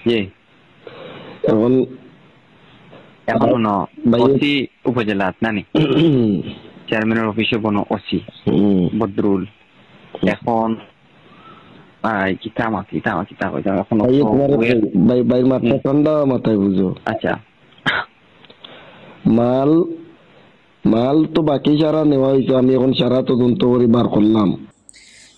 জি এখন এখন ভাই ওসি উপজেলা নানি চেয়ারম্যানের অফিসে বনো ওসি বদরুল এখন কিতা এখন ভাই মাথা ঠান্ডা মাথায় বুঝো। আচ্ছা মাল মাল তো বাকি সারা নেওয়া হয়েছে, আমি এখন সারা তদন্ত করে বার করলাম।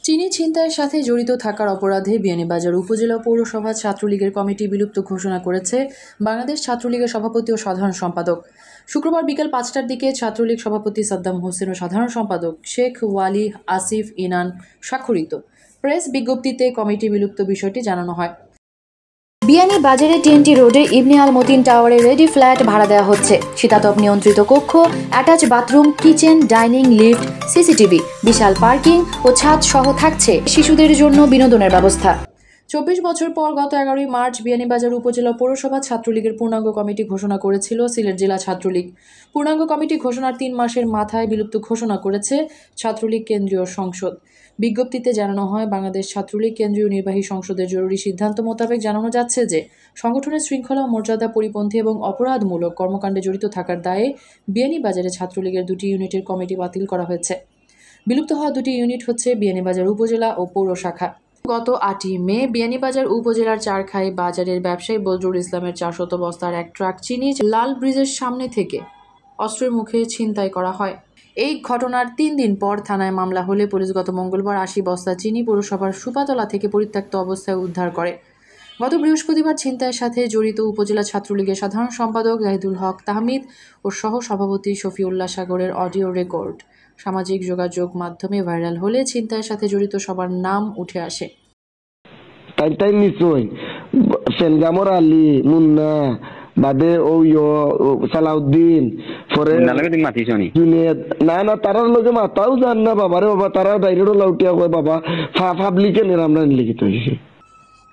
চিনি ছিনতাইয়ের সাথে জড়িত থাকার অপরাধে বিয়ানীবাজার উপজেলা পৌরসভা ছাত্রলীগের কমিটি বিলুপ্ত ঘোষণা করেছে বাংলাদেশ ছাত্রলীগের সভাপতি ও সাধারণ সম্পাদক। শুক্রবার বিকেল 5টার দিকে ছাত্রলীগ সভাপতি সাদ্দাম হোসেন ও সাধারণ সম্পাদক শেখ ওয়ালি আসিফ ইনান স্বাক্ষরিত প্রেস বিজ্ঞপ্তিতে কমিটি বিলুপ্ত বিষয়টি জানানো হয়। বিয়ানীবাজারে টিএনটি রোডে ইবনে আল মতিন টাওয়ারে রেডি ফ্ল্যাট ভাড়া দেওয়া হচ্ছে। শীতাতপ নিয়ন্ত্রিত কক্ষ, attach bathroom, kitchen, dining, lift, CCTV, বিশাল পার্কিং ও ছাদ সহ থাকছে শিশুদের জন্য বিনোদনের ব্যবস্থা। 24 বছর পর গত 11 মার্চ বিয়ানীবাজার উপজেলা পৌরসভা ছাত্রলীগের পূর্ণাঙ্গ কমিটি ঘোষণা করেছিল সিলেট জেলা ছাত্রলীগ। পূর্ণাঙ্গ কমিটি ঘোষণার 3 মাসের মাথায় বিলুপ্ত ঘোষণা করেছে ছাত্রলীগ কেন্দ্রীয় সংসদ। বিজ্ঞপ্তিতে জানানো হয়, বাংলাদেশ ছাত্রলীগ কেন্দ্রীয় নির্বাহী সংসদের জরুরি সিদ্ধান্ত মোতাবেক জানানো যাচ্ছে যে সংগঠনের শৃঙ্খলা ও মর্যাদা পরিপন্থী এবং অপরাধমূলক কর্মকাণ্ডে জড়িত থাকার দায়ে বিয়ানীবাজারে ছাত্রলীগের 2টি ইউনিটের কমিটি বাতিল করা হয়েছে। বিলুপ্ত হওয়া 2টি ইউনিট হচ্ছে বিয়ানীবাজার উপজেলা ও পৌর শাখা। গত 8ই মে বিয়ানীবাজার উপজেলার চারখাই বাজারের ব্যবসায়ী বজরুল ইসলামের 400 বস্তার এক ট্রাক চিনি লাল ব্রিজের সামনে থেকে অস্ত্রের মুখে ছিনতাই করা হয়। এই ঘটনার 3 দিন পর থানায় মামলা হলে পুলিশ গত মঙ্গলবার 80 বস্তা চিনি পৌরসভার সুপাতলা থেকে পরিত্যক্ত অবস্থায় উদ্ধার করে। গত বৃহস্পতিবার ছিনতাইয়ের সাথে জড়িত উপজেলা ছাত্রলীগের সাধারণ সম্পাদক জাহিদুল হক তাহমিদ ও সহ সভাপতি শফিউল্লাহ সাগরের অডিও রেকর্ড সামাজিক যোগাযোগ মাধ্যমে ভাইরাল হলে ছিনতাইয়ের সাথে জড়িত সবার নাম উঠে আসে। তাই নিশ্চয় সেনগামর আলী মুন্না বাদে ও সালাউদ্দিন পরে জুনেদ না তারার লগে মাতাও জান না বাবারে বাবা, তারা ডাইরেক্ট লাউটিয়া কয় বাবা পাবলিকে আমরা লিখিত হয়েছে।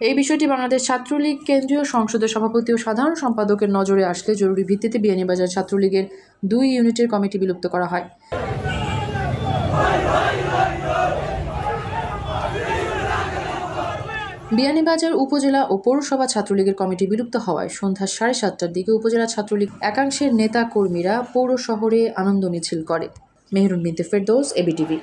এই বিষয়টি বাংলাদেশ ছাত্রলীগ কেন্দ্রীয় সংসদের সভাপতি ও সাধারণ সম্পাদকের নজরে আসলে জরুরি ভিত্তিতে বিয়ানীবাজার ছাত্রলীগের 2 ইউনিটের কমিটি বিলুপ্ত করা হয়। বিয়ানীবাজার উপজেলা ও পৌরসভা ছাত্রলীগের কমিটি বিলুপ্ত হওয়ায় সন্ধ্যা 7:30টার দিকে উপজেলা ছাত্রলীগ একাংশের নেতা কর্মীরা পৌর শহরে আনন্দ মিছিল করে। মেহরুন বিনতে ফেরদৌস, এবিটিভি।